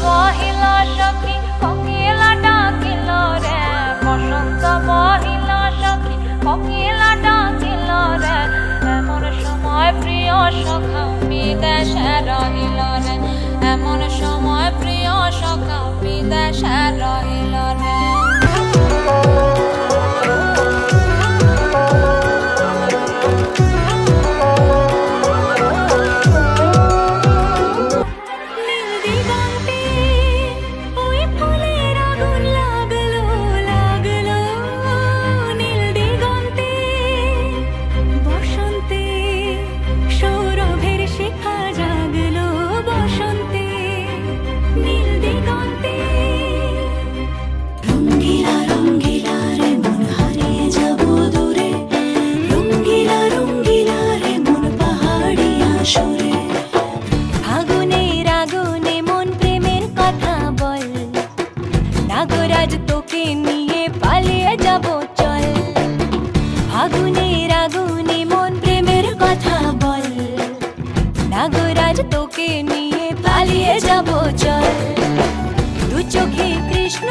বহিল সখী কোকিলা ডাকিল রে, বসন্ত বহিল সখী কোকিলা ডাকিল রে, এমন সময় প্রিয় সখা বিদেশে রহিল রে, এমন সময় প্রিয় সখা বিদেশে রহিল রে। নাগরাজ তোকে নিয়ে পালিয়ে যাব চল, আগুনের আগুনে মন প্রেমের কথা বল, নাগরাজ তোকে নিয়ে পালিয়ে যাব চল, দু চোখে কৃষ্ণ